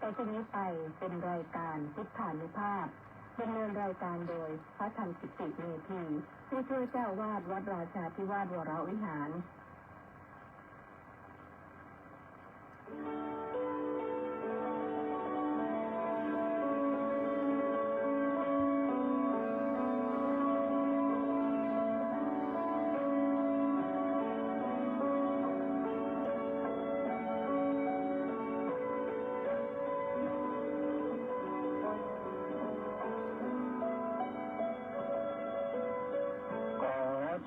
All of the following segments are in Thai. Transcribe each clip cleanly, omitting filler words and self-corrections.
ต่อจากนี้ไปเป็นรายการพุทธานุภาพดำเนินรายการโดยพระธรรมกิติเมธีผู้ช่วยเจ้าวาดวัดราชาธิวาสวรวิหาร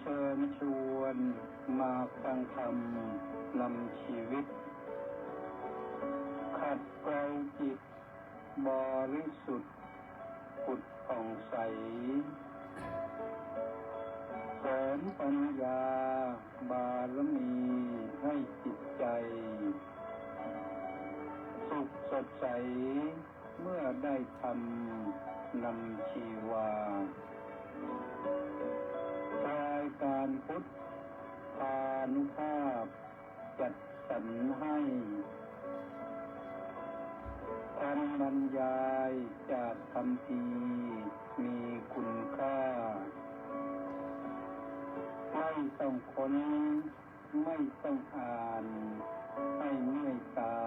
เชิญชวนมาฟังธรรมนำชีวิตขัดเกลาจิตบริสุทธิ์ผุดผ่องใสเสริมปัญญาบารมีให้จิตใจสุขสดใสเมื่อได้ทำนำชีวารายการพุทธานุภาพจัดสรรให้คำบรรยายจากคำพีมีคุณค่าไม่ต้องค้นไม่ต้องอ่านให้เมื่อยตา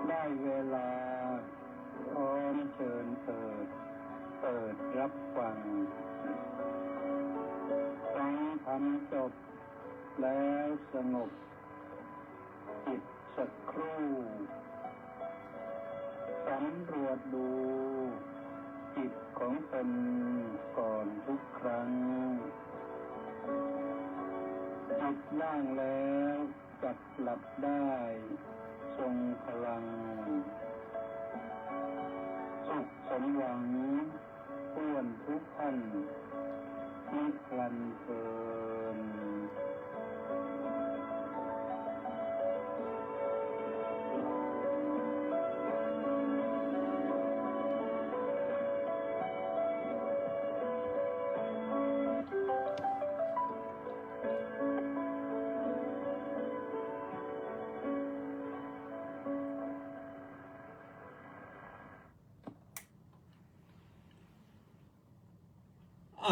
ได้เวลาพร้อมเชิญเปิดรับฟังฟังธรรมจบแล้วสงบจิตสักครู่สำรวจดูจิตของตนก่อนทุกครั้งจิตว่างแล้วจับหลับได้ทรงพลังสุขสมหวังพ้วนทุกท่านนิรันดร์เกิน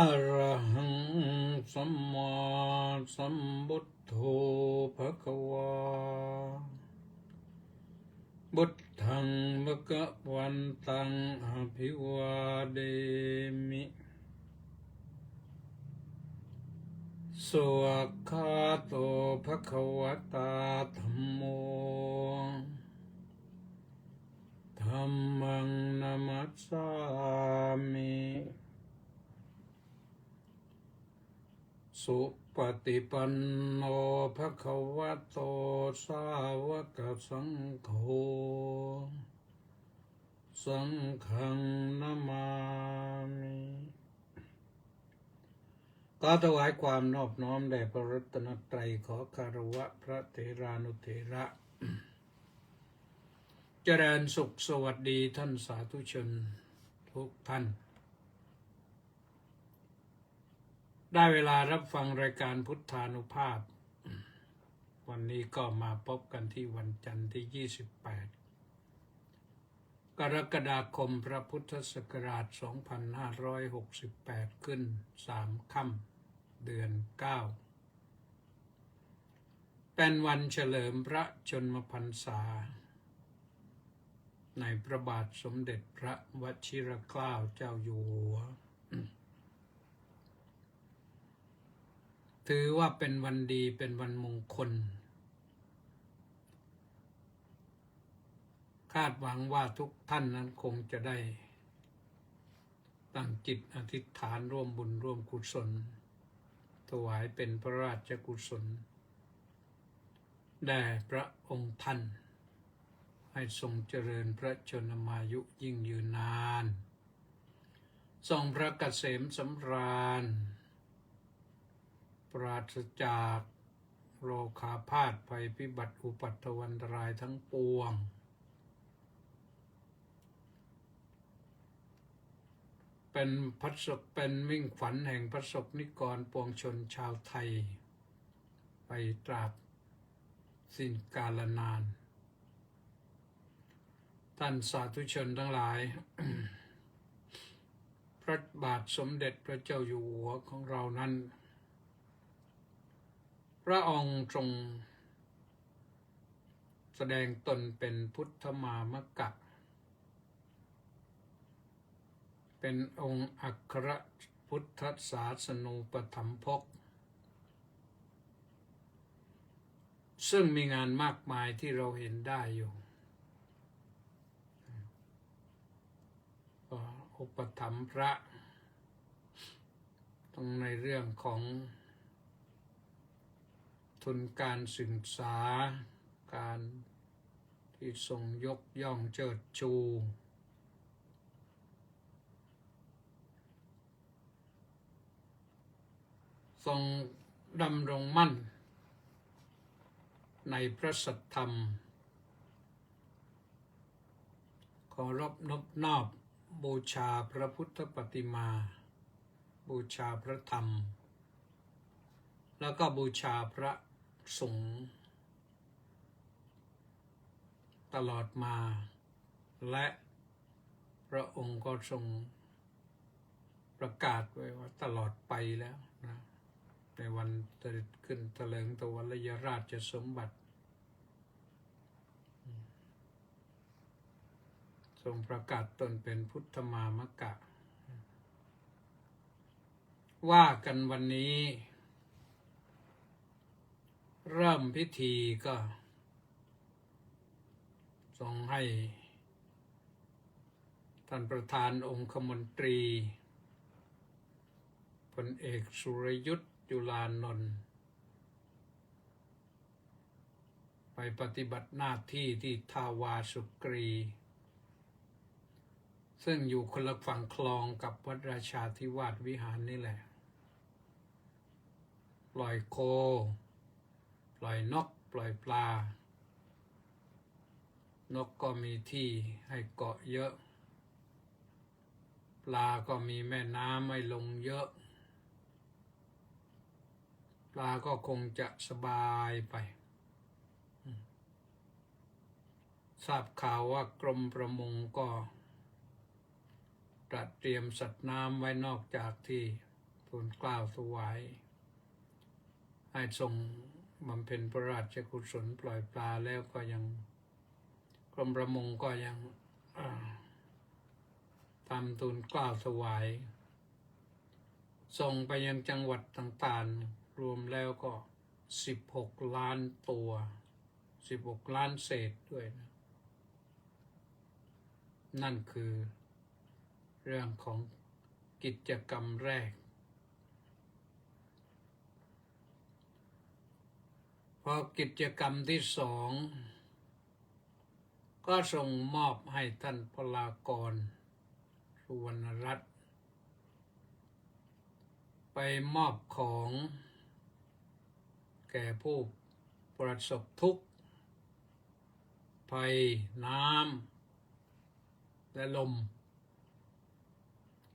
อะระหังสัมมาสัมพุทโธภะคะวาพุทธังภะคะวันตังอภิวาเดมิสวากขาโตภะคะวะตาธัมโมธัมมังนะมัสสามิสุปฏิปันโนภะคะวะโตสาวกสังโฆสังฆังนะมามิขอถวายความนอบน้อมแด่พระรัตนตรัยขอคารวะพระเถรานุเถระเจริญสุขสวัสดีท่านสาธุชนทุกท่านได้เวลารับฟังรายการพุทธานุภาพวันนี้ก็มาพบกันที่วันจันทร์ที่28กรกฎาคมพระพุทธศักราช2568ขึ้น3ค่ำเดือน9เป็นวันเฉลิมพระชนมพรรษาในพระบาทสมเด็จพระวชิรเกล้าเจ้าอยู่หัวถือว่าเป็นวันดีเป็นวันมงคลคาดหวังว่าทุกท่านนั้นคงจะได้ตั้งจิตอธิษฐานร่วมบุญร่วมกุศลถวายเป็นพระราชกุศลแด่พระองค์ท่านให้ทรงเจริญพระชนมายุยิ่งยืนนานทรงพระเกษมสำราญปราศจากโรคาพาธภัยพิบัติอุปัตถวันตรายทั้งปวงเป็นเป็นมิ่งขวัญแห่งพระศกนิกรปวงชนชาวไทยไปตราบสิ้นกาลนาน ท่านสาธุชนทั้งหลาย พระบาทสมเด็จพระเจ้าอยู่หัวของเรานั้น พระองค์ทรงแสดงตนเป็นพุทธมามกะ เป็นองค์อัครพุทธศาสนูปถัมภก ซึ่งมีงานมากมายที่เราเห็นได้อยู่อุปถัมภ์พระต้องในเรื่องของทุนการศึกษาการที่ทรงยกย่องเชิดชูทรงดำรงมั่นในพระสัทธรรมเคารพนบนอบบูชาพระพุทธปฏิมาบูชาพระธรรมแล้วก็บูชาพระสงฆ์ตลอดมาและพระองค์ก็ทรงประกาศไว้ว่าตลอดไปแล้วนะในวันเสด็จขึ้นเถลิงถวัลยราชสมบัติทรงประกาศตนเป็นพุทธมามกะว่ากันวันนี้เริ่มพิธีก็ทรงให้ท่านประธานองคมนตรีพลเอกสุรยุทธจุลานนท์ไปปฏิบัติหน้าที่ที่ทาวาสุกรีซึ่งอยู่คนละฝั่งคลองกับวัดราชาธิวาสวิหารนี่แหละปล่อยโคปล่อยนกปล่อยปลานกก็มีที่ให้เกาะเยอะปลาก็มีแม่น้ำไม่ลงเยอะปลาก็คงจะสบายไปทราบข่าวว่ากรมประมงก็จัดเตรียมสัตว์น้ำไว้นอกจากที่ทูลเกล้าถวายให้ทรงบำเพ็ญพระราชกุศลปล่อยปลาแล้วก็ยังกรมประมงก็ยังทำทูลเกล้าถวายส่งไปยังจังหวัดต่างๆรวมแล้วก็16 ล้านตัว16 ล้านเศษด้วยนะนั่นคือเรื่องของกิจกรรมแรกพอกิจกรรมที่สองก็ส่งมอบให้ท่านพลากรสุวรรณรัตน์ไปมอบของแก่ผู้ประสบทุกข์ภัยน้ำและลม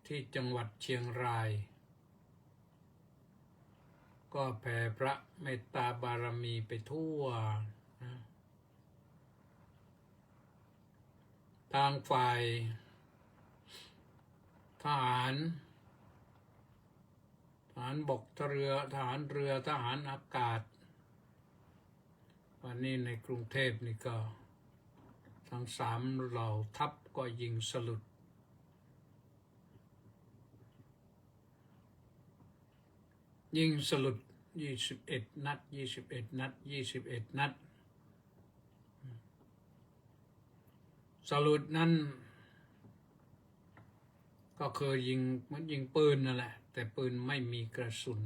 ที่จังหวัดเชียงรายก็แผ่พระเมตตาบารมีไปทั่วนะทางฝ่ายทหารบกทหารเรือทหารอากาศวันนี้ในกรุงเทพนี่ก็ทั้ง3 เหล่าทัพก็ยิงสลุด21 นัด21 นัด21 นัดสลุดนั้นก็คือยิงเหมือนยิงปืนนั่นแหละแต่ปืนไม่มีกระสุน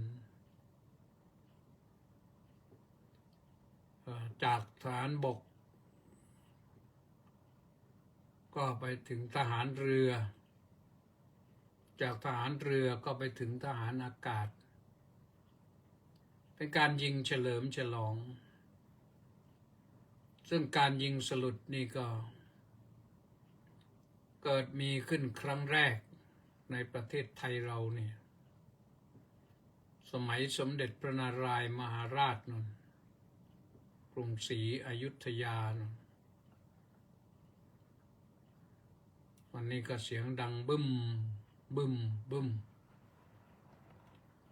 จากทหารบกก็ไปถึงทหารเรือจากทหารเรือก็ไปถึงทหารอากาศเป็นการยิงเฉลิมฉลองซึ่งการยิงสลุดนี่ก็เกิดมีขึ้นครั้งแรกในประเทศไทยเราเนี่ยสมัยสมเด็จพระนารายณ์มหาราชนนกรุงศรีอยุธยานน วันนี้ก็เสียงดังบึ้มบึ้มบึ้ม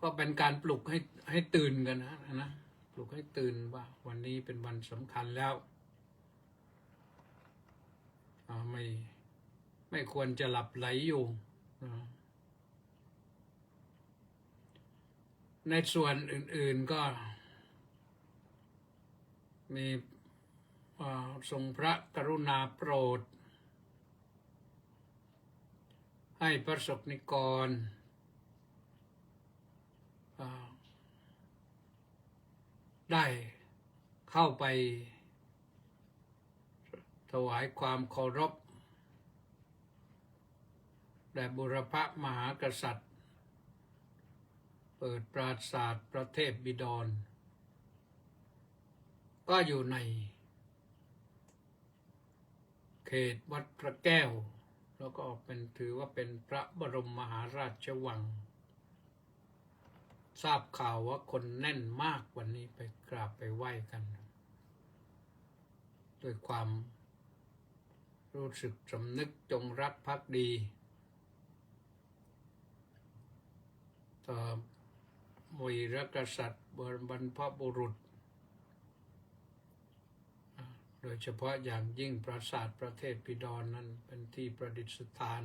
ก็เป็นการปลุกให้ตื่นกันนะปลุกให้ตื่นว่าวันนี้เป็นวันสำคัญแล้วไม่ควรจะหลับไหลอยู่ในส่วนอื่นๆก็มีทรงพระกรุณาโปรดให้ประสบนิกรได้เข้าไปถวายความเคารพแด่บุรพมหากษัตริย์เปิดปราสาทพระเทพบิดรก็อยู่ในเขตวัดพระแก้วแล้วก็ถือว่าเป็นพระบรมมหาราชวังทราบข่าวว่าคนแน่นมากวันนี้ไปกราบไปไหว้กันด้วยความรู้สึกสำนึกจงรักภักดีต่อวีรกษัตริย์บรรพบุรุษโดยเฉพาะอย่างยิ่งปราสาทพระเทพบิดรนั้นเป็นที่ประดิษฐาน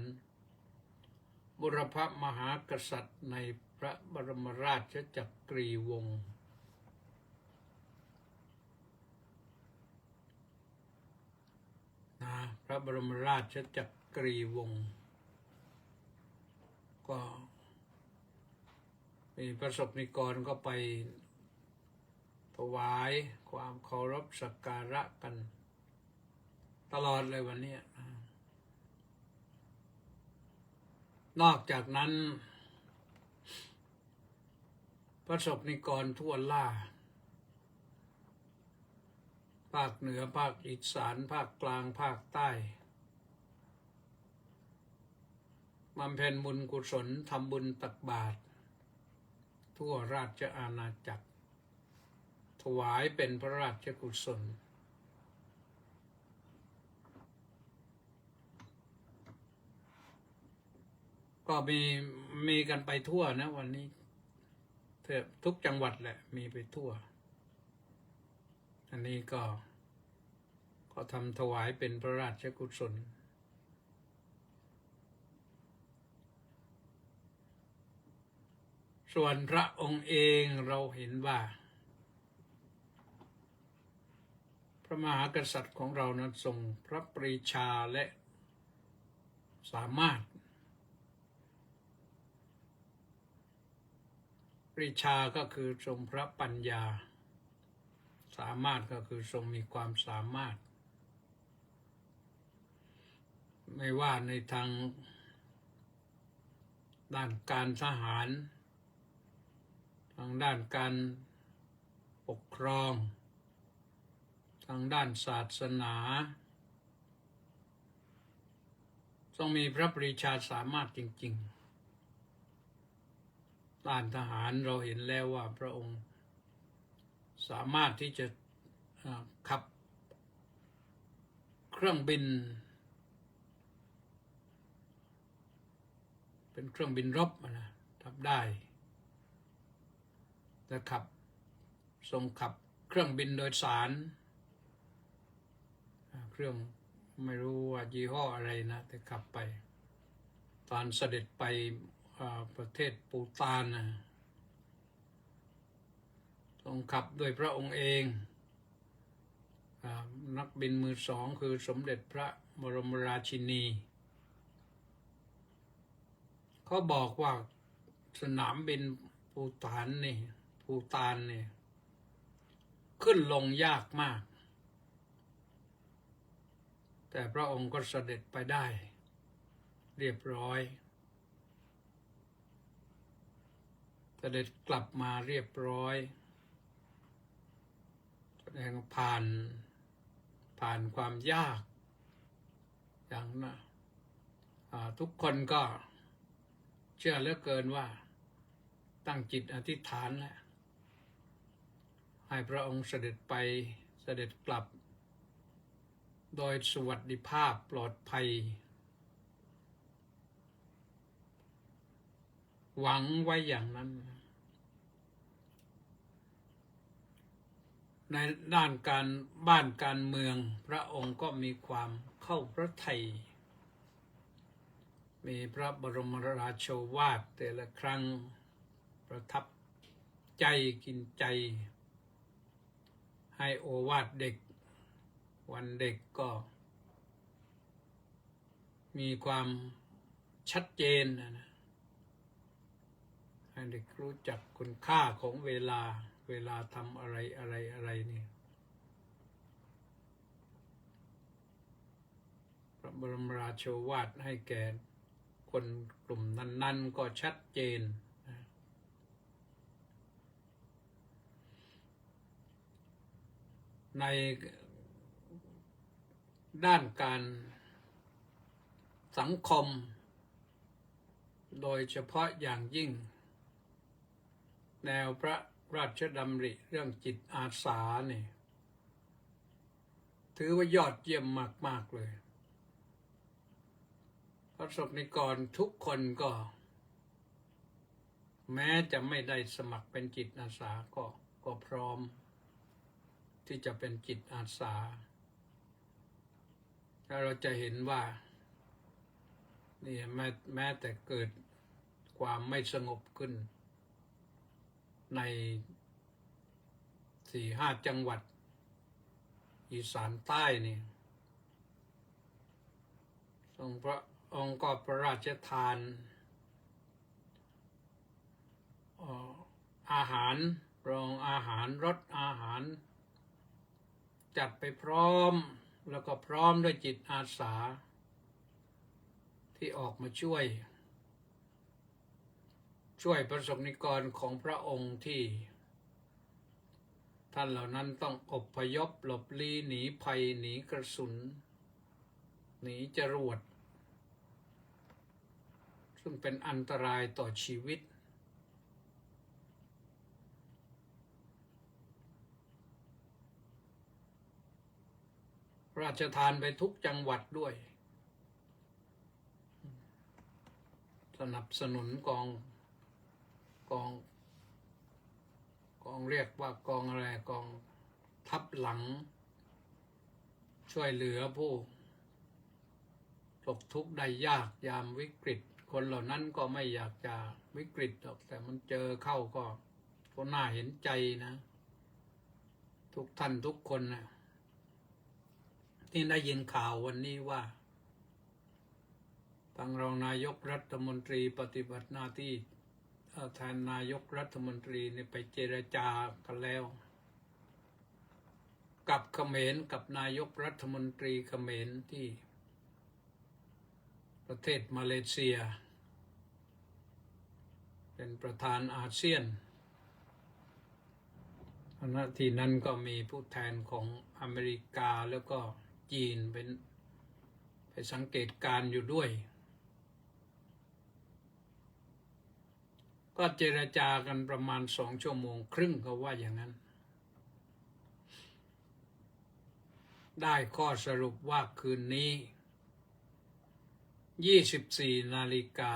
บุรพมหากษัตริย์ในพระบรมราชจักรีวงศ์พระบรมราชจักรีวงศ์ก็มีประสบนิกรก็ไปถวายความเคารพสักการะกันตลอดเลยวันนี้นอกจากนั้นประสบนิกรทั่วล่าภาคเหนือภาคอีสานภาคกลางภาคใต้บำเพ็ญบุญกุศลทำบุญตักบาตรทั่วราชอาณาจักรถวายเป็นพระราชกุศลก็มีกันไปทั่วนะวันนี้ทุกจังหวัดแหละมีไปทั่วอันนี้ก็ทำถวายเป็นพระราชกุศลส่วนพระองค์เองเราเห็นว่าพระมหากษัตริย์ของเรานั้นทรงพระปรีชาและสามารถปรีชาก็คือทรงพระปัญญาสามารถก็คือทรงมีความสามารถไม่ว่าในทางด้านการทหารทางด้านการปกครองทางด้านศาสนาต้องมีพระปรีชาสามารถจริงๆด้านทหารเราเห็นแล้วว่าพระองค์สามารถที่จะขับเครื่องบินเป็นเครื่องบินรบนะทำได้แต่ทรงขับเครื่องบินโดยสารเครื่องไม่รู้ว่ายี่ห้ออะไรนะแต่ขับไปตอนเสด็จไปประเทศปูตานนะทรงขับด้วยพระองค์เองนักบินมือสองคือสมเด็จพระบรมราชินีเขาบอกว่าสนามบินปูตานนี่ขึ้นลงยากมากแต่พระองค์ก็เสด็จไปได้เรียบร้อยเสด็จกลับมาเรียบร้อยแสดงผ่านความยากอย่างนั้นทุกคนก็เชื่อเหลือเกินว่าตั้งจิตอธิษฐานแล้วให้พระองค์เสด็จไปเสด็จกลับโดยสวัสดิภาพปลอดภัย หวังไว้อย่างนั้น ในด้านการบ้านการเมืองพระองค์ก็มีความเข้าพระทัยมีพระบรมราโชวาทแต่ละครั้งประทับใจกินใจให้โอวาทเด็กวันเด็กก็มีความชัดเจนนะให้เด็กรู้จักคุณค่าของเวลาทำอะไรนี่พระบรมราโชวาทให้แก่คนกลุ่มนั้นๆก็ชัดเจนในด้านการสังคมโดยเฉพาะอย่างยิ่งแนวพระราชดำริเรื่องจิตอาสาเนี่ยถือว่ายอดเยี่ยมมากๆเลยประสบนิกรทุกคนก็แม้จะไม่ได้สมัครเป็นจิตอาสาก็พร้อมที่จะเป็นจิตอาสาถ้าเราจะเห็นว่านี่แม้แต่เกิดความไม่สงบขึ้นใน4-5 จังหวัดอีสานใต้นี่ทรงพระองค์ก็พระราชทานอาหารรองอาหารรสอาหารจัดไปพร้อมแล้วก็พร้อมด้วยจิตอาสาที่ออกมาช่วยประสบนิกรของพระองค์ที่ท่านเหล่านั้นต้องอพยพหลบลี้หนีภัยหนีกระสุนหนีจรวดซึ่งเป็นอันตรายต่อชีวิตราชทานไปทุกจังหวัดด้วยสนับสนุนกองเรียกว่ากองอะไรกองทัพหลังช่วยเหลือผู้ตกทุกข์ได้ยากยามวิกฤตคนเหล่านั้นก็ไม่อยากจะวิกฤตหรอกแต่มันเจอเข้าก็น่าเห็นใจนะทุกท่านทุกคนนะที่ได้ยินข่าววันนี้ว่าทางรองนายกรัฐมนตรีปฏิบัติหน้าที่แทนนายกรัฐมนตรีไปเจรจากันแล้วกับเขมรกับนายกรัฐมนตรีเขมรที่ประเทศมาเลเซียเป็นประธานอาเซียนณที่นั้นก็มีผู้แทนของอเมริกาแล้วก็จีนไปสังเกตการอยู่ด้วยก็เจรจากันประมาณ2 ชั่วโมงครึ่งเขาว่าอย่างนั้นได้ข้อสรุปว่าคืนนี้24 นาฬิกา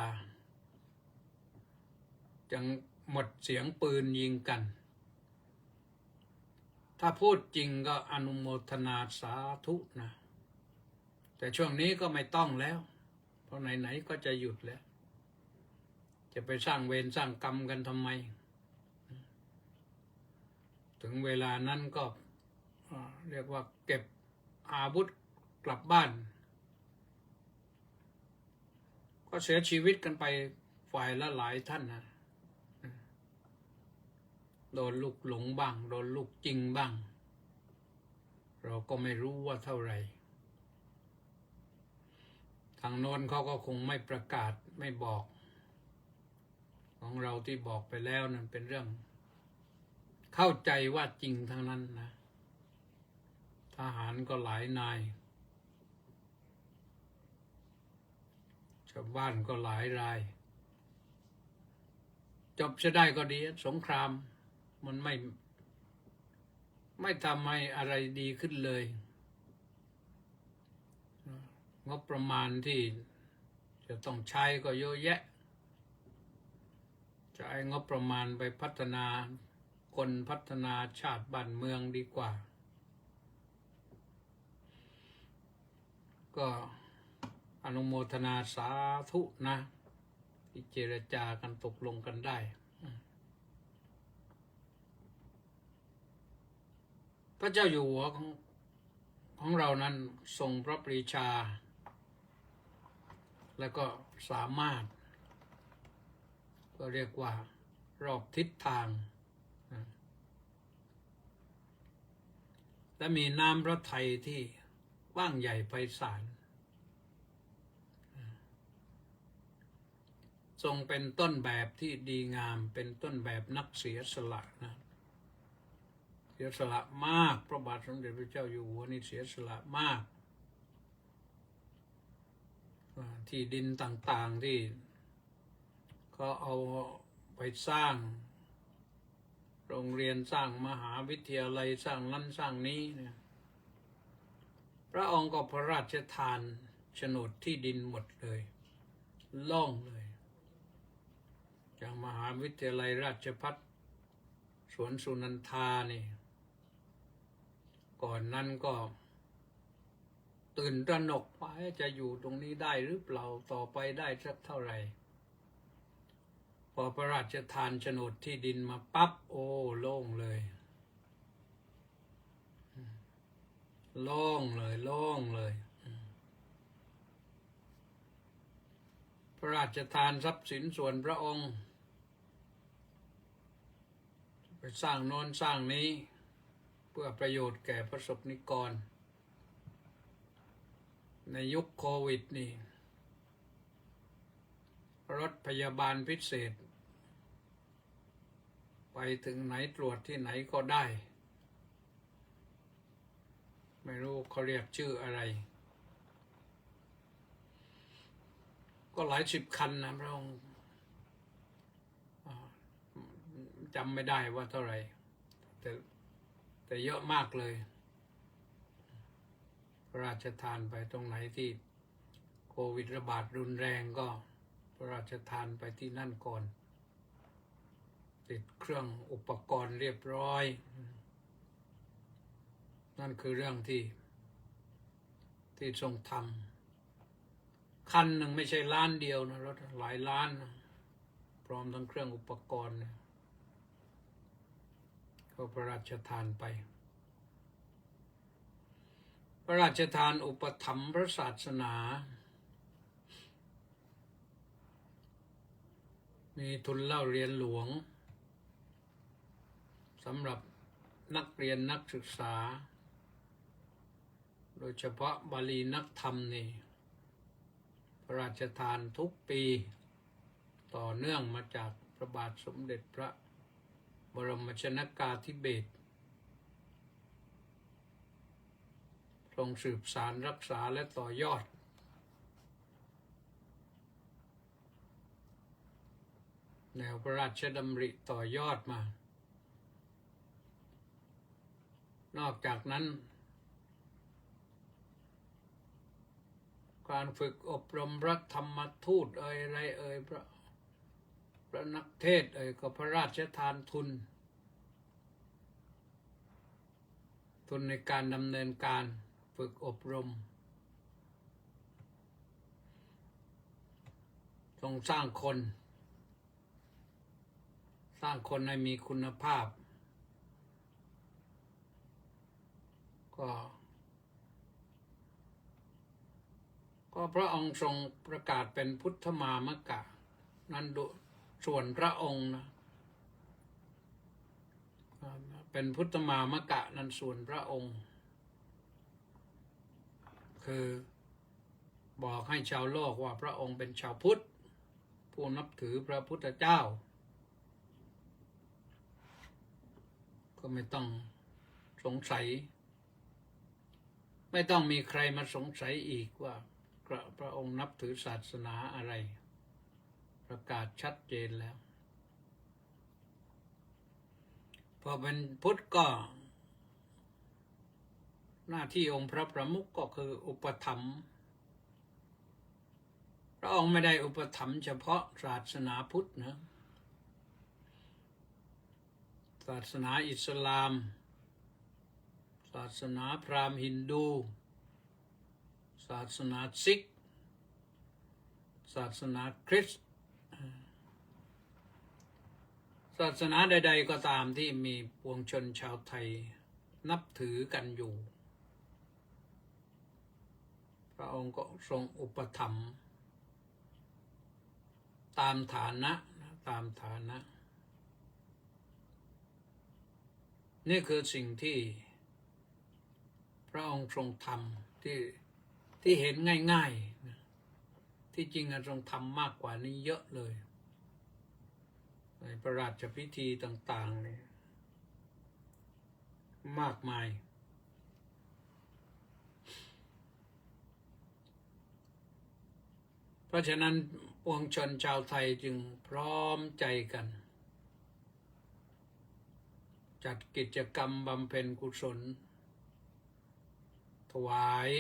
จะหมดเสียงปืนยิงกันถ้าพูดจริงก็อนุโมทนาสาธุนะแต่ช่วงนี้ก็ไม่ต้องแล้วเพราะไหนๆก็จะหยุดแล้วจะไปสร้างเวรสร้างกรรมกันทำไมถึงเวลานั้นก็เรียกว่าเก็บอาวุธกลับบ้านก็เสียชีวิตกันไปฝ่ายละหลายท่านนะโดนลูกหลงบ้างโดนลูกจริงบ้างเราก็ไม่รู้ว่าเท่าไหร่ทางโน้นเขาก็คงไม่ประกาศไม่บอกของเราที่บอกไปแล้วนั่นเป็นเรื่องเข้าใจว่าจริงทั้งนั้นนะทหารก็หลายนายชาวบ้านก็หลายรายจบจะได้ก็ดีสงครามมันไม่ทำให้อะไรดีขึ้นเลยงบประมาณที่จะต้องใช้ก็เยอะแยะ จะเอางบประมาณไปพัฒนาคนพัฒนาชาติบ้านเมืองดีกว่าก็อนุโมทนาสาธุนะที่เจรจากันตกลงกันได้พระเจ้าอยู่หัวของเรานั้นทรงพระปรีชาแล้วก็สามารถก็เรียกว่ารอบทิศทางและมีน้ำพระทัยที่กว้างใหญ่ไพศาลทรงเป็นต้นแบบที่ดีงามเป็นต้นแบบนักเสียสละนะเสียสละมากพระบาทสมเด็จพระเจ้าอยู่หัวนี่เสียสละมากที่ดินต่างๆที่ก็เอาไปสร้างโรงเรียนสร้างมหาวิทยาลัยสร้างนั้นสร้างนี้เนี่ยพระองค์ก็พระราชทานโฉนดที่ดินหมดเลยโล่งเลยอย่างมหาวิทยาลัยราชภัฏสวนสุนันทานี่ก่อนนั้นก็ตื่นตระหนกว่าจะอยู่ตรงนี้ได้หรือเปล่าต่อไปได้สักเท่าไหร่พอพระราชทานโฉนดที่ดินมาปั๊บโอ้โล่งเลยโล่งเลยโล่งเลยพระราชทานทรัพย์สินส่วนพระองค์ไปสร้างโน้นสร้างนี้เพื่อประโยชน์แก่ประสบนิกรในยุคโควิดนี่รถพยาบาลพิเศษไปถึงไหนตรวจที่ไหนก็ได้ไม่รู้เขาเรียกชื่ออะไรก็หลายสิบคันนะพระองค์จำไม่ได้ว่าเท่าไหร่แต่เยอะมากเลยพระราชทานไปตรงไหนที่โควิดระบาดรุนแรงก็พระราชทานไปที่นั่นก่อนติดเครื่องอุปกรณ์เรียบร้อยนั่นคือเรื่องที่ทรงทำคันหนึ่งไม่ใช่ล้านเดียวนะรถหลายล้านนะพร้อมทั้งเครื่องอุปกรณ์ก็พระราชทานไปพระราชทานอุปถัมภ์พระศาสนามีทุนเล่าเรียนหลวงสำหรับนักเรียนนักศึกษาโดยเฉพาะบาลีนักธรรมนี่พระราชทานทุกปีต่อเนื่องมาจากพระบาทสมเด็จพระบรมชนกาธิเบศรทรงสืบสานรักษาและต่อยอดแนวพระราชดำริต่อยอดมานอกจากนั้นการฝึกอบรมพระธรรมทูตอะไรพระนักเทศก็พระราชทานทุนในการดำเนินการฝึกอบรมต้องสร้างคนให้มีคุณภาพก็พระองค์ทรงประกาศเป็นพุทธมามกะนั้นส่วนพระองค์นะเป็นพุทธมามกะนั้นส่วนพระองค์คือบอกให้ชาวโลกว่าพระองค์เป็นชาวพุทธผู้นับถือพระพุทธเจ้าก็ไม่ต้องสงสัยไม่ต้องมีใครมาสงสัยอีกว่าพระองค์นับถือศาสนาอะไรประกาศชัดเจนแล้วพอเป็นพุทธก็หน้าที่องค์พระประมุขก็คืออุปถัมภ์พระองค์ไม่ได้อุปถัมภ์เฉพาะศาสนาพุทธนะ ศาสนาอิสลาม ศาสนาพราหมณ์ฮินดู ศาสนาซิกข์ศาสนาคริสต์ศาสนาใดๆก็ตามที่มีปวงชนชาวไทยนับถือกันอยู่ พระองค์ก็ทรงอุปถัมภ์ตามฐานะนี่คือสิ่งที่พระองค์ทรงทำที่เห็นง่ายๆที่จริงทรงทำมากกว่านี้เยอะเลยในพระราชพิธีต่างๆเลยมากมายเพราะฉะนั้นปวงชนชาวไทยจึงพร้อมใจกันจัดกิจกรรมบำเพ็ญกุศลถวาย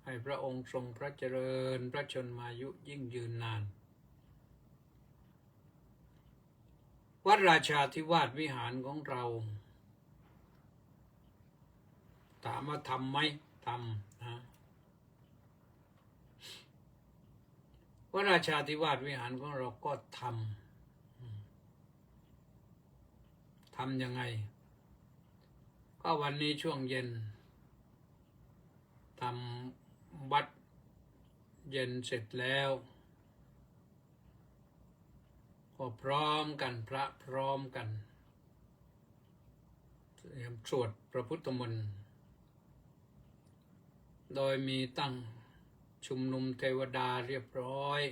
ให้พระองค์ทรงพระเจริญพระชนมายุยิ่งยืนนานวัดราชาธิวาสวิหารของเราถามว่าทำไหมทำนะวัดราชาธิวาสวิหารของเราก็ทำยังไงก็วันนี้ช่วงเย็นทำวัดเย็นเสร็จแล้วก็พร้อมกันพระพร้อมกันเตรียมสวดพระพุทธมนต์โดยมีตั้งชุมนุมเทวดาเรียบร้อย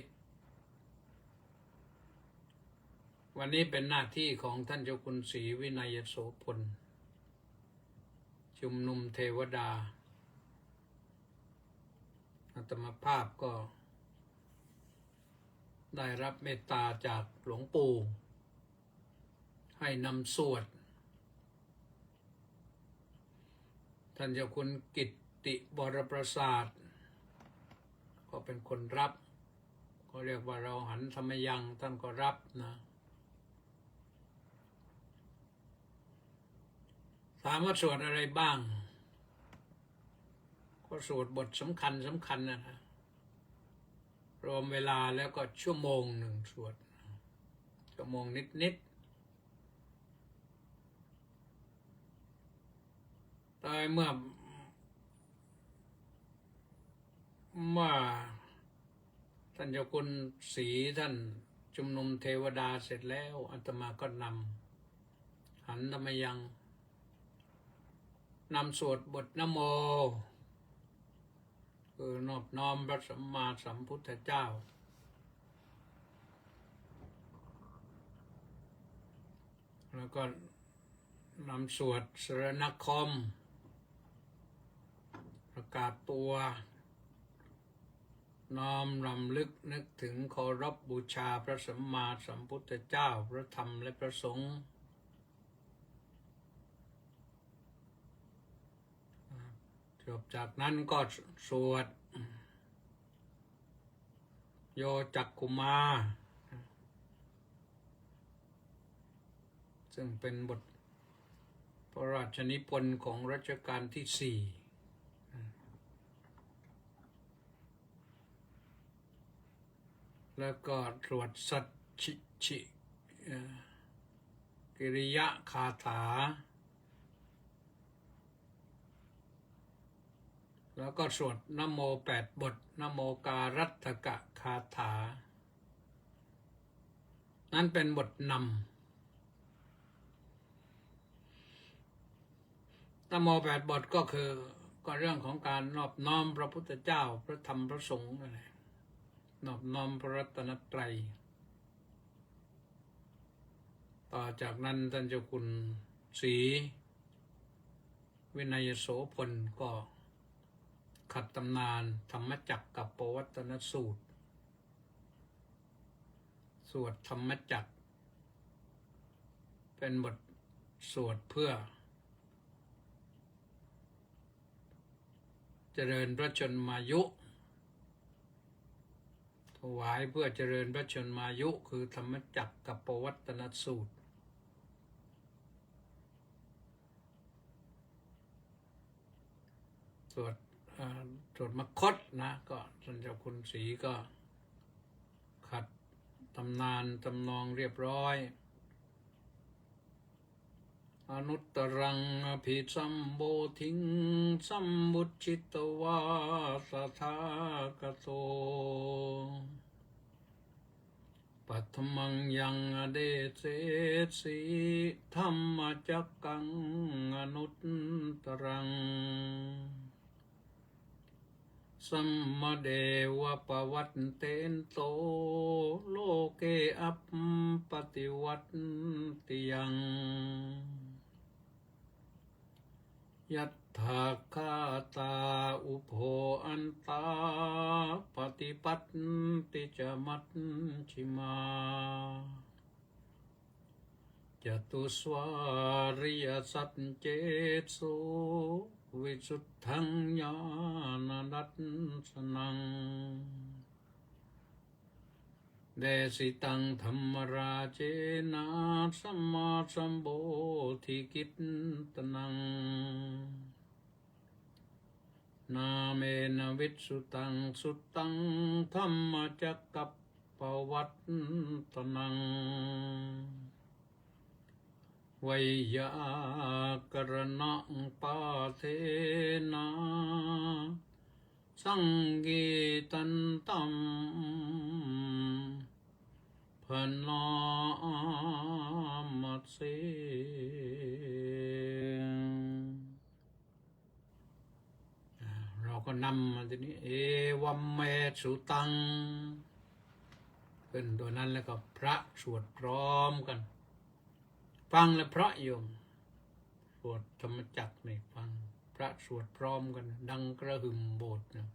วันนี้เป็นหน้าที่ของท่านเจ้าคุณศรีวินัยโสพลชุมนุมเทวดาอาตมาภาพก็ได้รับเมตตาจากหลวงปู่ให้นำสวดท่านเจ้าคุณกิตติบรประสาทก็เป็นคนรับก็เรียกว่าเราหันธรรมยังท่านก็รับนะถามว่าสวดอะไรบ้างก็สวดบทสำคัญนะรวมเวลาแล้วก็ชั่วโมงหนึ่งสวดชั่วโมงนิดแต่เมื่อท่านเจ้าคุณศรีท่านชุมนุมเทวดาเสร็จแล้วอาตมาก็นำหันธรรมยังนำสวดบทนะโมคือนอบน้อมพระสัมมาสัมพุทธเจ้าแล้วก็นำสวดสรณคมประกาศตัวน้อมรำลึกนึกถึงเคารพบูชาพระสัมมาสัมพุทธเจ้าพระธรรมและพระสงฆ์จบจากนั้นก็สวดโยจักขุมาซึ่งเป็นบทพระราชนิพนธ์ของรัชกาลที่ 4แล้วก็สวดสัจฉิกิริยะคาถาแล้วก็สวดนะโม8 บทนะโมการัตถกะคาถานั้นเป็นบทนำนะโม8 บทก็คือก็เรื่องของการนอบน้อมพระพุทธเจ้าพระธรรมพระสงฆ์อะไรนอบน้อมพระรัตนตรัยต่อจากนั้นท่านเจ้าคุณศรีวินัยโสพลก็ขัดตำนานธรรมจักรกับปวัตตนสูตรสวดธรรมจักรเป็นบทสวดเพื่อเจริญพระชนมายุถวายเพื่อเจริญพระชนมายุคือธรรมจักรกับปวัตตนสูตร สวดสวดมคตนะก็ท่านเจ้าคุณศรีก็ขัดตำนานตำนองเรียบร้อยอนุตตรังอภิสัมโบธิงสัมบุชิตวาสทากโตปัทมังยังอเดเสสีธรรมจักกังอนุตตรังสัมมาเดวะปวัตเตนโตโลเกอัปปติวัตติยังยัตถาคาตาอุโภอันตาปฏิปัตติจมัตชิมาจตุสวาริยสัจเจสุวิสุทธังญาณดัสสนังเดสิตังธรรมราเจนะสัมมาสัมโพธิกิตตนังนาเมนะวิสุตังสุตตังธรรมจักกัปปวัตตนังวัยยากรณังปาเทนะสังกีตันตัมพนามัสเสเราก็นำมาทีนี้เอวัมเมสุตังขึ้นตัวนั้นแล้วก็พระสวดพร้อมกันฟังแล้วพระโยมสวดธรรมจักรนี่ฟังพระสวดพร้อมกันดังกระหึ่มโบสถ์นะ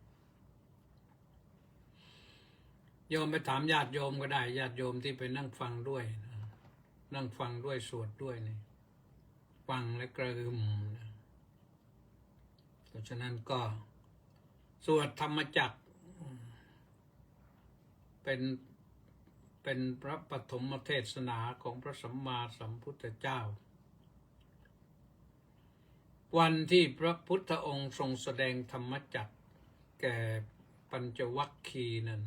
โยมไปถามญาติโยมก็ได้ญาติโยมที่ไปนั่งฟังด้วยนะนั่งฟังด้วยสวดด้วยนี่ฟังและกระหึ่มนะเพราะฉะนั้นก็สวดธรรมจักรเป็นพระปฐมเทศนาของพระสัมมาสัมพุทธเจ้าวันที่พระพุทธองค์ทรงแสดงธรรมจักรแก่ปัญจวัคคีย์นั้น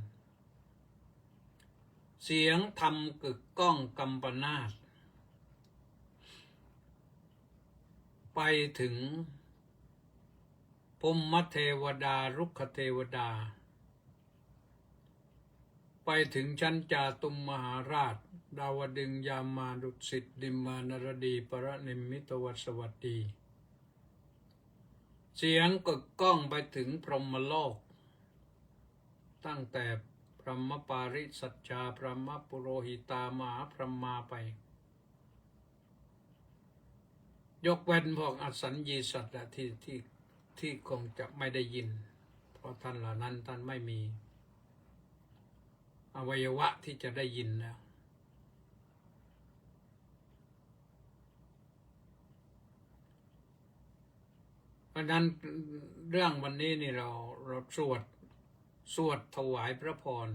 เสียงธรรมกึกก้องกัมปนาตไปถึงพรหมเทวดารุกขเทวดาไปถึงชั้นจาตุมมหาราชดาวดึงยามาดุสิตดิมมานรดีปรนิมมิตวสวัสดีเสียงกึกก้องไปถึงพรหมโลกตั้งแต่พรหมปาริสัชชาพรหมปุโรหิตามหาพรหมาไปยกเว้นพวกอสัญญีสัตว์ที่คงจะไม่ได้ยินเพราะท่านเหล่านั้นท่านไม่มีอวัยวะที่จะได้ยินแล้วเพราะนั้นเรื่องวันนี้นี่เราสวดถวายพระพร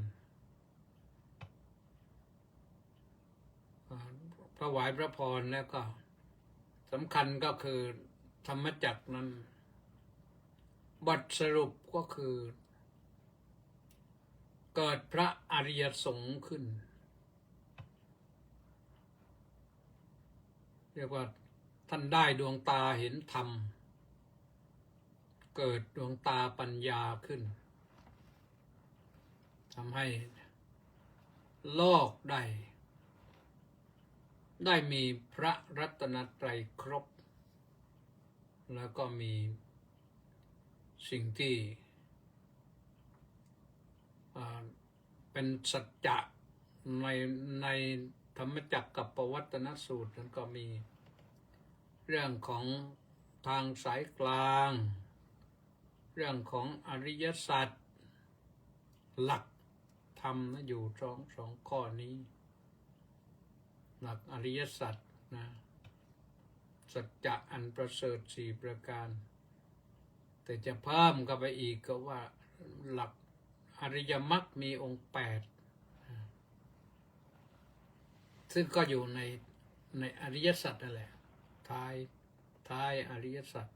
ถวายพระพรแล้วก็สำคัญก็คือธรรมจักรนั้นบทสรุปก็คือเกิดพระอริยสงฆ์ขึ้นเรียกว่าท่านได้ดวงตาเห็นธรรมเกิดดวงตาปัญญาขึ้นทำให้โลกได้มีพระรัตนตรัยครบแล้วก็มีสิ่งที่เป็นสัจจะในธรรมจักรกับปวัตตนสูตรนั้นก็มีเรื่องของทางสายกลางเรื่องของอริยสัจหลักธรรมนะอยู่สองข้อนี้หลักอริยสัจนะสัจจะอันประเสริฐ4ประการแต่จะเพิ่มเข้าไปอีกก็ว่าหลักอริยมรรคมีองค์8ซึ่งก็อยู่ในอริยสัจนั่นแหละท้ายอริยสัจ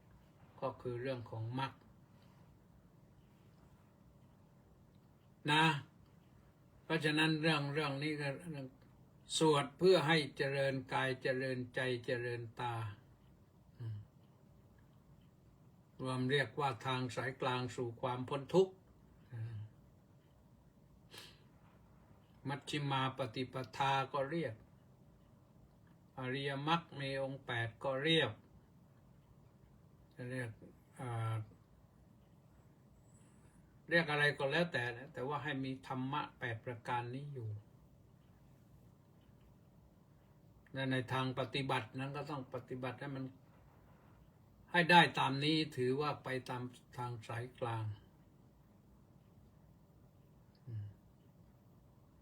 ก็คือเรื่องของมรรค นะ เพราะฉะนั้นเรื่องนี้ก็สวดเพื่อให้เจริญกายเจริญใจเจริญตารวมเรียกว่าทางสายกลางสู่ความพ้นทุกข์มัชฌิมาปฏิปทาก็เรียกอริยมรรคมีองค์8ก็เรียกเรียกอะไรก็แล้วแต่ว่าให้มีธรรมะ8ประการนี้อยู่และในทางปฏิบัตินั้นก็ต้องปฏิบัติให้มันให้ได้ตามนี้ถือว่าไปตามทางสายกลาง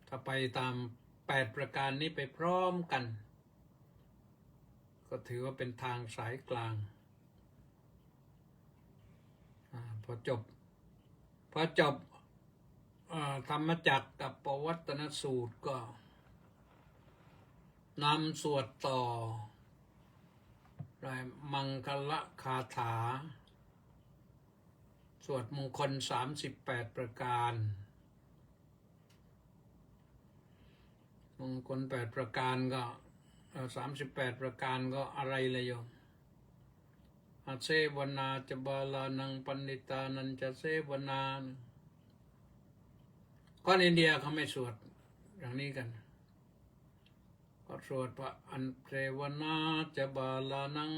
ถ้าไปตาม8ประการนี้ไปพร้อมกันก็ถือว่าเป็นทางสายกลางพอจบธรรมจักรกับปวัตตนสูตรก็นำสวดต่อมังคละคาถาสวดมงคล38ประการมงคล8ประการก็38ประการก็อะไรเลยโยมอาเซวนาจะบาลานังปันดิตานันจะเซวนาก็อินเดียเขาไม่สวดอย่างนี้กันก็สวดว่าอันเสวนาจะบาลานัง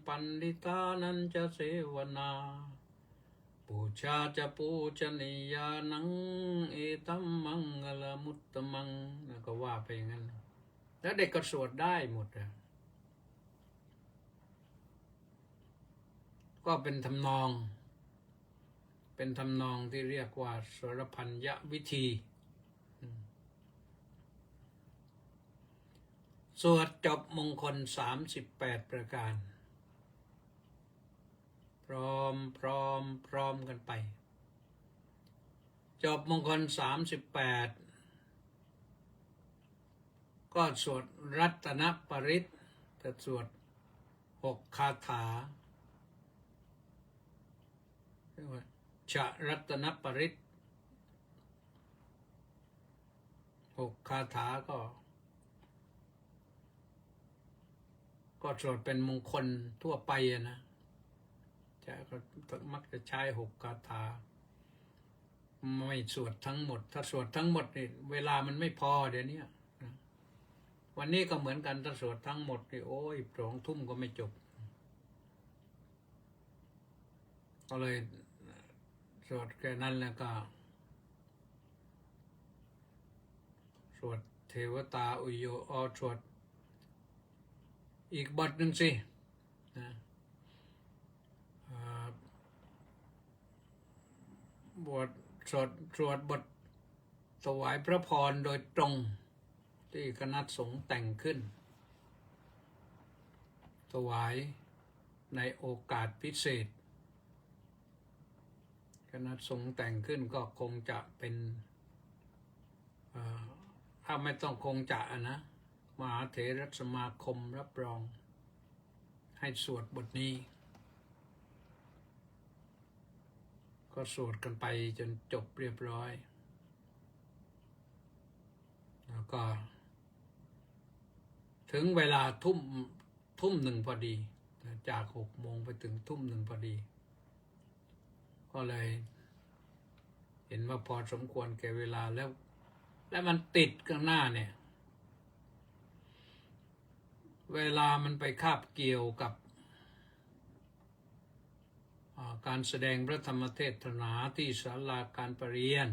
ปันดิตานันจะเสวนาปูชาจะปูชนียานังเอตัมมังกลมุตตมังแล้วก็ว่าไปอย่างนั้นแล้วเด็กก็สวดได้หมดเลยก็เป็นทำนองที่เรียกว่าสรพัญญวิธีสวดจบมงคล38ประการพร้อมกันไปจบมงคล38ก็สวดรัตนปริตจะสวด6คาถาเรียกว่าชะรัตนปริต6คาถาก็สวดเป็นมงคลทั่วไปนะก็มักจะใช้6คาถาไม่สวดทั้งหมดถ้าสวดทั้งหมดนี่เวลามันไม่พอเดี๋ยวนี้วันนี้ก็เหมือนกันถ้าสวดทั้งหมดนี่โอ้ย2 ทุ่มก็ไม่จบก็เลยสวดแค่นั้นแล้วก็สวดเทวตาอุโยสวดอีกบทหนึ่งสินะบทสวดบทถวายพระพรโดยตรงที่คณะสงฆ์แต่งขึ้นถวายในโอกาสพิเศษคณะสงฆ์แต่งขึ้นก็คงจะเป็นถ้าไม่ต้องคงจะนะมหาเถรสมาคมรับรองให้สวดบทนี้ก็สวดกันไปจนจบเรียบร้อยแล้วก็ถึงเวลาทุ่ม 1พอดีจาก6 โมงไปถึงทุ่ม 1พอดีก็เลยเห็นว่าพอสมควรแก่เวลาแล้วมันติดข้างหน้าเนี่ยเวลามันไปคาบเกี่ยวกับการแสดงพระธรรมเทศนาที่ศาลาการประเรียน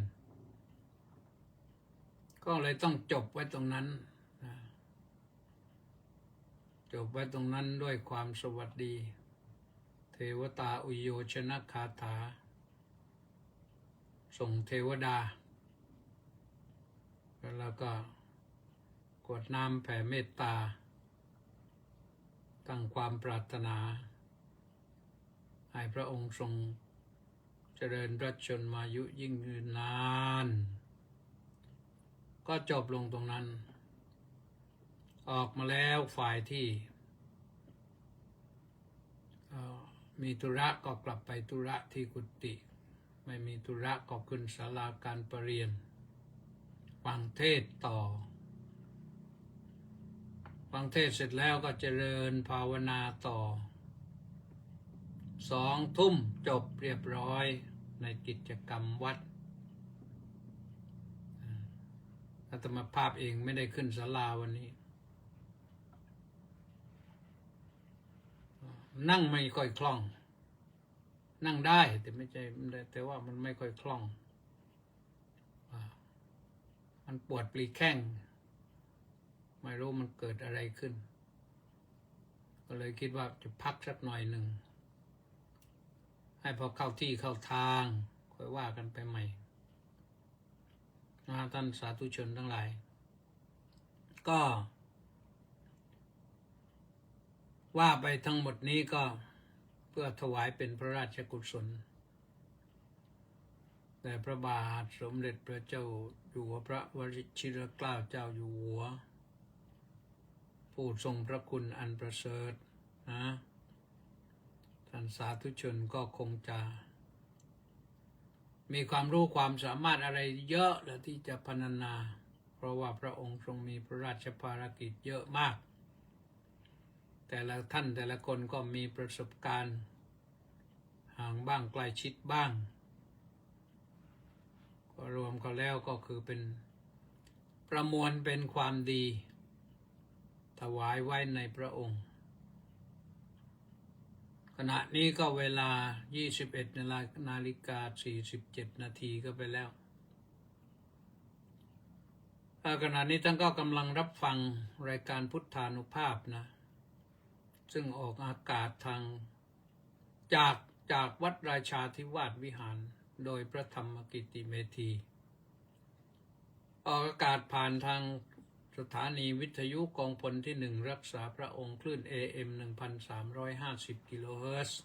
ก็เลยต้องจบไว้ตรงนั้นจบไว้ตรงนั้นด้วยความสวัสดีเทวตาอุโยชนะคาถาส่งเทวดาแล้วก็กรวดน้ำแผ่เมตตาตั้งความปรารถนาให้พระองค์ทรงเจริญพระชนมายุยิ่งยืนนานก็จบลงตรงนั้นออกมาแล้วฝ่ายที่มีธุระก็กลับไปธุระที่กุฏิ ไม่มีธุระก็ขึ้นศาลาการประเรียนฟังเทศน์ต่อฟังเทศน์เสร็จแล้วก็เจริญภาวนาต่อ2 ทุ่มจบเรียบร้อยในกิจกรรมวัดอาตมาภาพเองไม่ได้ขึ้นศาลาวันนี้นั่งไม่ค่อยคล่องนั่งได้แต่ไม่ใช่แต่ว่ามันไม่ค่อยคล่องมันปวดปลีแข้งไม่รู้มันเกิดอะไรขึ้นก็เลยคิดว่าจะพักสักหน่อยหนึ่งให้พอเข้าที่เข้าทางค่อยว่ากันไปใหม่ท่านสาธุชนทั้งหลายก็ว่าไปทั้งหมดนี้ก็เพื่อถวายเป็นพระราชกุศลแด่พระบาทสมเด็จพระเจ้าอยู่หัวพระวชิรเกล้าเจ้าอยู่หัวผู้ทรงพระคุณอันประเสริฐนะท่านสาธุชนก็คงจะมีความรู้ความสามารถอะไรเยอะและที่จะพรรณนาเพราะว่าพระองค์ทรงมีพระราชภารกิจเยอะมากแต่ละท่านแต่ละคนก็มีประสบการณ์ห่างบ้างใกล้ชิดบ้างก็รวมกันแล้วก็คือเป็นประมวลเป็นความดีถวายไว้ในพระองค์ขณะนี้ก็เวลา 21:47 นาทีก็ไปแล้วขณะนี้ท่านก็กำลังรับฟังรายการพุทธานุภาพนะซึ่งออกอากาศทางจากวัดราชาธิวาสวิหารโดยพระธรรมกิติเมธีออกอากาศผ่านทางสถานีวิทยุกองพลที่ 1รักษาพระองค์คลื่น AM 1,350 กิโลเฮิรตซ์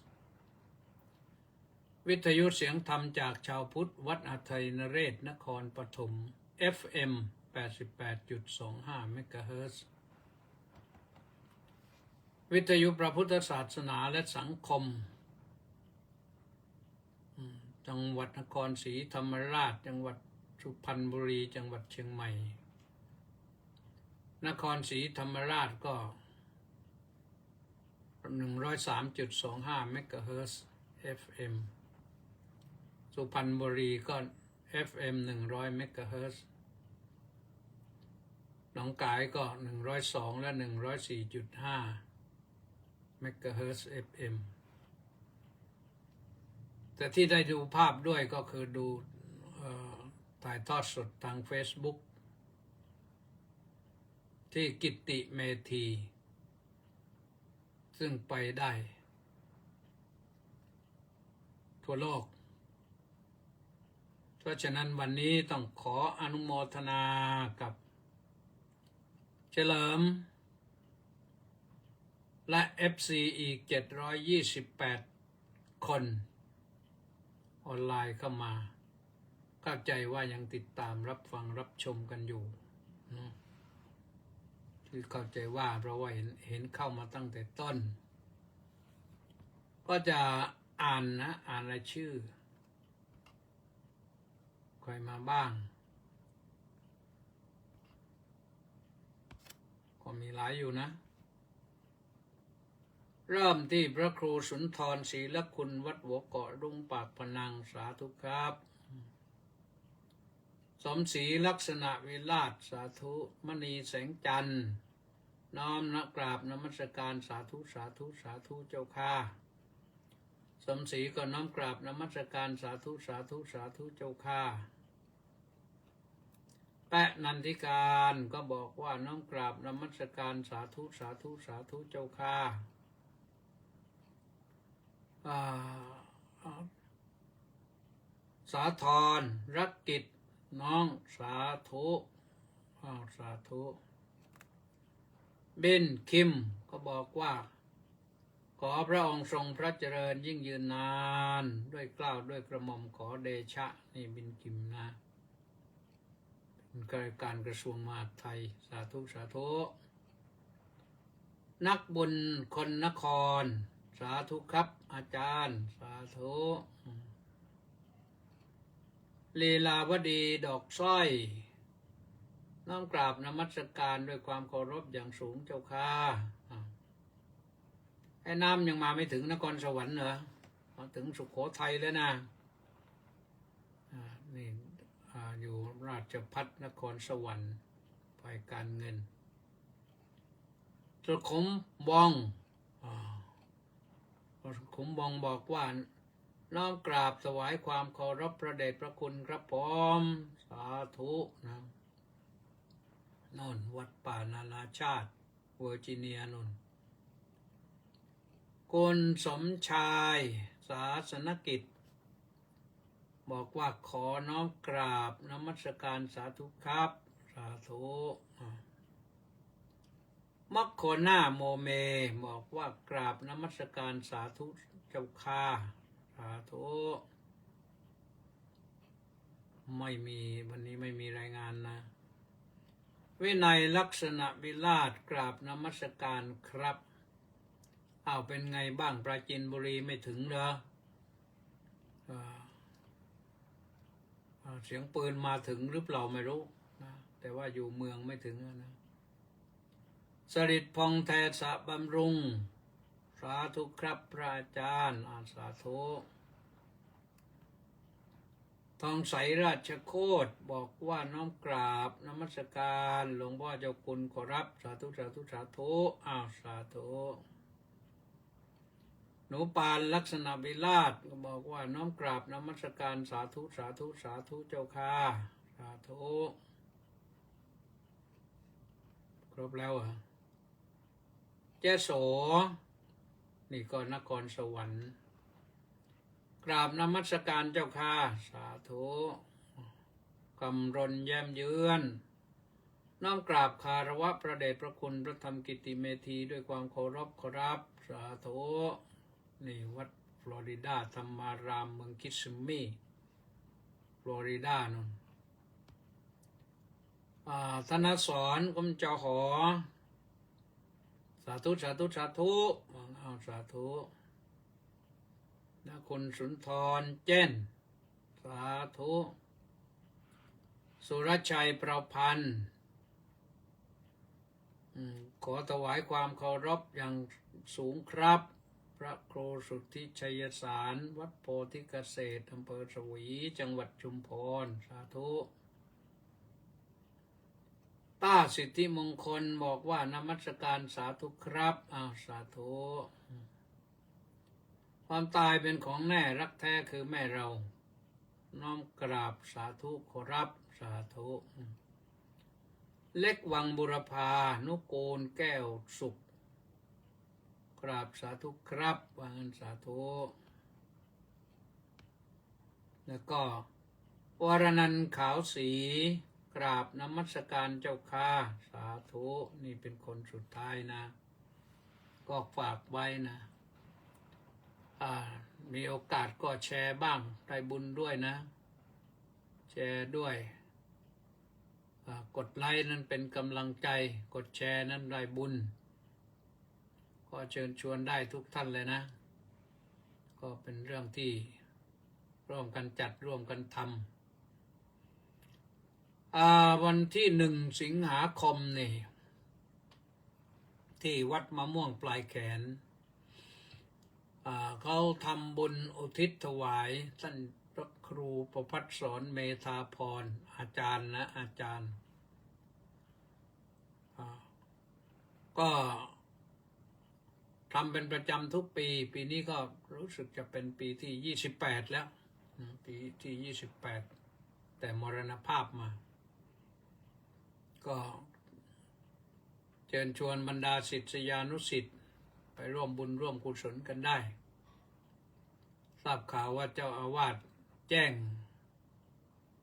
วิทยุเสียงธรรมจากชาวพุทธวัดอาทัยนเรศนครปฐม FM 88.25 เมกะเฮิรตซ์วิทยุพระพุทธศาสนาและสังคมจังหวัดนครศรีธรรมราชจังหวัดสุพรรณบุรีจังหวัดเชียงใหม่นครศรีธรรมราชก็ 103.25 เมกะเฮิรตซ์ FM สุพรรณบุรีก็ FM 100 เมกะเฮิรตซ์หนองคายก็102และ 104.5 เมกะเฮิรตซ์ FM แต่ที่ได้ดูภาพด้วยก็คือดูถ่ายทอดสดทาง Facebook ที่กิตติเมธีซึ่งไปได้ทั่วโลกเพราะฉะนั้นวันนี้ต้องขออนุโมทนากับเฉลิมและ FC อีก728 คนออนไลน์เข้ามาเข้าใจว่ายังติดตามรับฟังรับชมกันอยู่ที่เข้าใจว่าเพราะว่าเห็นเข้ามาตั้งแต่ต้นก็จะอ่านรายชื่อใครมาบ้างก็มีหลายอยู่นะเริ่มที่พระครูสุนทรศรีละคุณวัดหัวเกาะรุ่งปากพนังสาธุครับสมศรีลักษณะวิราชสาธุมณีแสงจันทร์น้อมกราบนมัสการสาธุสาธุสาธุเจ้าค่ะสมศรีก็น้อมกราบนมัสการสาธุสาธุสาธุเจ้าค่ะแปะนันทิการก็บอกว่าน้อมกราบนมัสการสาธุสาธุสาธุเจ้าค่ะสาธรรักกิจน้องสาธุสาธุเบนคิมก็บอกว่าขอพระองค์ทรงพระเจริญยิ่งยืนนานด้วยเกล้าด้วยกระหม่อมขอเดชะนี่เบนคิมนะเป็นการกระทรวงมหาดไทยสาธุสาธุนักบุญคนนครสาธุครับอาจารย์สาธุ ลีลาวดีดอกสร้อยน้อมกราบนมัสการด้วยความเคารพอย่างสูงเจ้าค่ะไอ้น้ำยังมาไม่ถึงนครสวรรค์เหรอมาถึงสุโขทัยแล้วนะนี่อยู่ราชภัฏนครสวรรค์ฝ่ายการเงินสุขุมบองสุขุมบองบอกว่าน้อมกราบถวายความเคารพพระเดชพระคุณครับผมสาธุนะนนวัดป่านานาชาติเวอร์จิเนียนนคุณสมชายศาสนกิจบอกว่าขอน้อมกราบนมัสการสาธุครับสาธุมัคโคนาโมเมบอกว่ากราบนมัสการสาธุเจ้าค่ะสาธุไม่มีวันนี้ไม่มีรายงานนะวินัยลักษณะวิราชกราบนมัสการครับเป็นไงบ้างปราจีนบุรีไม่ถึงเหรอเสียงปืนมาถึงหรือเปล่าไม่รู้นะแต่ว่าอยู่เมืองไม่ถึงนะสริดพองแทสะบำรุงสาธุครับพระอาจารย์สาธุทองใสราชโคตบอกว่าน้อมกราบนมัสการหลวงพ่อเจ้าคุณขอรับสาธุสาธุสาธุสาธุหนูปานลักษณะวิราชก็บอกว่าน้อมกราบนมัสการสาธุสาธุสาธุเจ้าค่ะสาธุครบแล้วเจโสนี่ก็นครสวรรค์กราบนมัสการเจ้าค่ะสาธุกำรณแย้มเยือนน้อมกราบคารวะพระเดชพระคุณพระธรรมกิติเมธีด้วยความเคารพขอรับสาธุนี่วัดฟลอริดาธรรมารามเมืองคิสซิมมีฟลอริดานนธนสรกรมจหอสาธุสาธุสาธุสาธุนะคุณสุนทรเจนสาธุสุรชัยประพันธ์ขอถวายความเคารพอย่างสูงครับพระครูสุทธิชัยสารวัดโพธิเกษตรอำเภอสวีจังหวัดชุมพรสาธุต้าสิทธิมงคลบอกว่านมัสการสาธุครับสาธุความตายเป็นของแน่รักแท้คือแม่เราน้อมกราบสาธุขอรับสาธุเล็กวังบุรพานุกูลแก้วสุขกราบสาธุครับวังสาธุแล้วก็วรนันท์ขาวศรีกราบนมัสการเจ้าค่ะสาธุนี่เป็นคนสุดท้ายนะก็ฝากไว้นะมีโอกาสก็แชร์บ้างได้บุญด้วยนะแชร์ด้วยกดไลค์นั้นเป็นกำลังใจกดแชร์นั้นได้บุญก็เชิญชวนได้ทุกท่านเลยนะก็เป็นเรื่องที่ร่วมกันจัดร่วมกันทำวันที่1 สิงหาคมนี่ที่วัดมะม่วงปลายแขนเขาทำบุญอุทิศถวายท่านพระครูประภัสสรเมธาพรอาจารย์นะอาจารย์ก็ทำเป็นประจำทุกปีปีนี้ก็รู้สึกจะเป็นปีที่28แล้วปีที่28แต่มรณภาพมาก็เชิญชวนบรรดาศิษยานุศิษย์ไปร่วมบุญร่วมกุศลกันได้ทราบข่าวว่าเจ้าอาวาสแจ้ง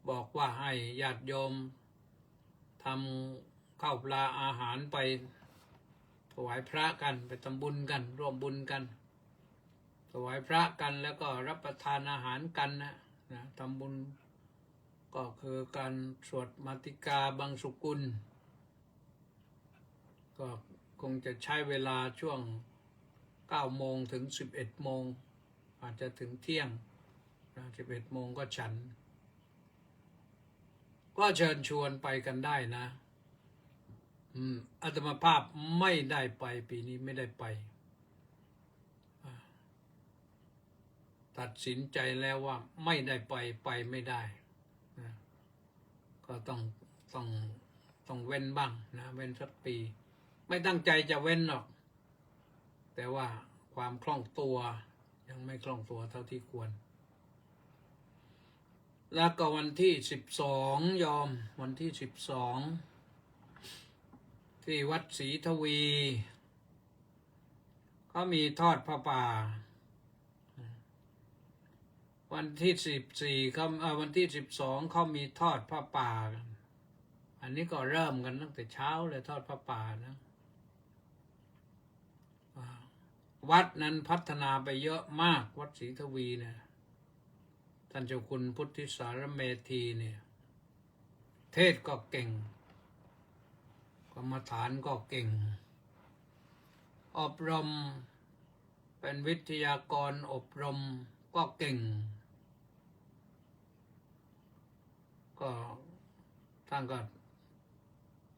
บอกว่าให้ญาติโยมทำข้าวปลาอาหารไปถวายพระกันไปทำบุญกันร่วมบุญกันถวายพระกันแล้วก็รับประทานอาหารกันนะทำบุญก็คือการสวดมาติกาบังสุกุลก็คงจะใช้เวลาช่วง9 โมงถึง11 โมงอาจจะถึงเที่ยง11 โมงก็ฉัน ก็เชิญชวนไปกันได้นะอาตมาภาพไม่ได้ไปปีนี้ไม่ได้ไปตัดสินใจแล้วว่าไม่ได้ไปไม่ได้นะก็ต้องเว้นบ้างนะเว้นสักปี ไม่ตั้งใจจะเว้นหรอก แต่ว่าความคล่องตัวยังไม่คล่องตัวเท่าที่ควร แล้วก็วันที่12 ยอมวันที่12ที่วัดศรีทวีเขามีทอดผ้าป่าวันที่14เขาวันที่12เขามีทอดผ้าป่าอันนี้ก็เริ่มกันตั้งแต่เช้าเลยทอดผ้าป่านะวัดนั้นพัฒนาไปเยอะมากวัดศรีทวีเนี่ยท่านเจ้าคุณพุทธิสารเมธีเนี่ยเทศก็เก่งกรรมฐานก็เก่งอบรมเป็นวิทยากรอบรมก็เก่งก็ท่านก็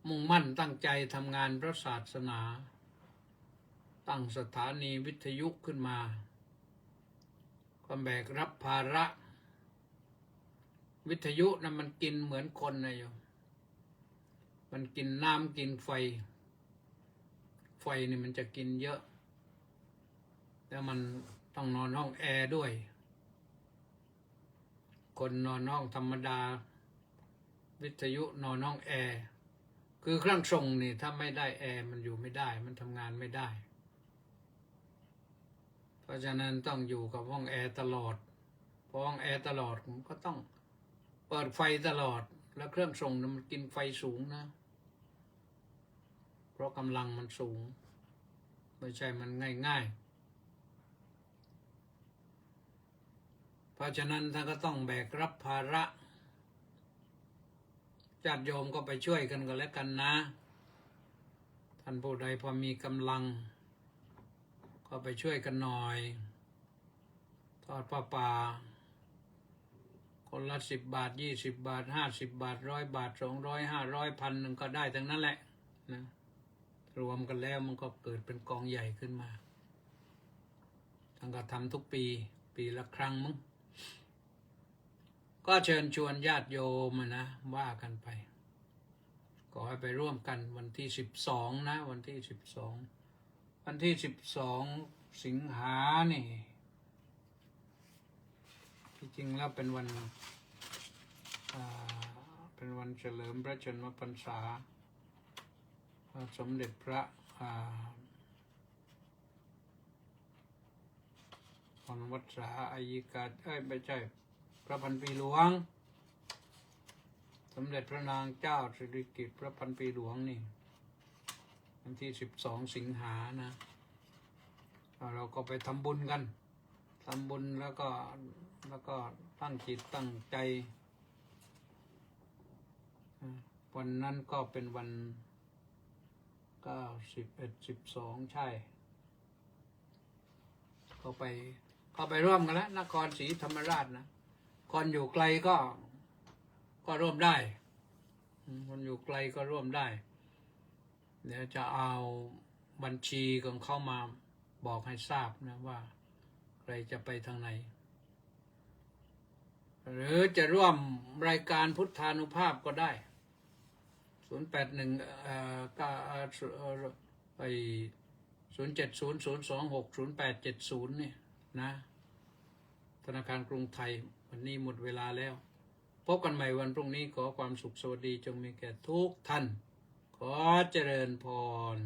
มุ่งมั่นตั้งใจทำงานพระศาสนาตั้งสถานีวิทยุขึ้นมาก็แบกรับภาระวิทยุนะมันกินเหมือนคนนะโยมมันกินน้ำกินไฟนี่มันจะกินเยอะแล้วมันต้องนอนห้องแอร์ด้วยคนนอนห้องธรรมดาวิทยุนอนห้องแอร์คือเครื่องส่งนี่ถ้าไม่ได้แอร์มันอยู่ไม่ได้มันทำงานไม่ได้เพราะฉะนั้นต้องอยู่กับห้องแอร์ตลอดพอห้องแอร์ตลอดผมก็ต้องเปิดไฟตลอดแล้วเครื่องส่งมันกินไฟสูงนะเพราะกำลังมันสูงไม่ใช่มันง่ายๆเพราะฉะนั้นท่านก็ต้องแบกรับภาระญาติโยมก็ไปช่วยกันแล้วกันนะท่านผู้ใดพอมีกำลังก็ไปช่วยกันหน่อยทอดผ้าป่าคนละ10 บาท20 บาท50 บาท100 บาท200 500 1,000ก็ได้ทั้งนั้นแหละนะรวมกันแล้วมันก็เกิดเป็นกองใหญ่ขึ้นมาท่านก็ทำทุกปีละครั้งมั้งก็เชิญชวนญาติโยมนะว่ากันไปขอให้ไปร่วมกันวันที่12นะวันที่12สิงหานี่ที่จริงแล้วเป็นวันเฉลิมพระชนมพรรษาสมเด็จพระพรวัฏสาอายิกาไม่ใช่พระพันปีหลวงสมเด็จพระนางเจ้าสิริกิติ์พระพันปีหลวงนี่วันที่12 สิงหานะเราก็ไปทำบุญกันทำบุญแล้วก็ตั้งจิตตั้งใจวันนั้นก็เป็นวัน9 11 12ใช่ก็ไปร่วมกันแล้วนครศรีธรรมราชนะคนอยู่ไกลก็ร่วมได้คนอยู่ไกลก็ร่วมได้เดี๋ยวจะเอาบัญชีของเขามาบอกให้ทราบนะว่าใครจะไปทางไหนหรือจะร่วมรายการพุทธานุภาพก็ได้081 070 026 0870นี่นะธนาคารกรุงไทยวันนี้หมดเวลาแล้วพบกันใหม่วันพรุ่งนี้ขอความสุขสวัสดีจงมีแก่ทุกท่านขอเจริญพร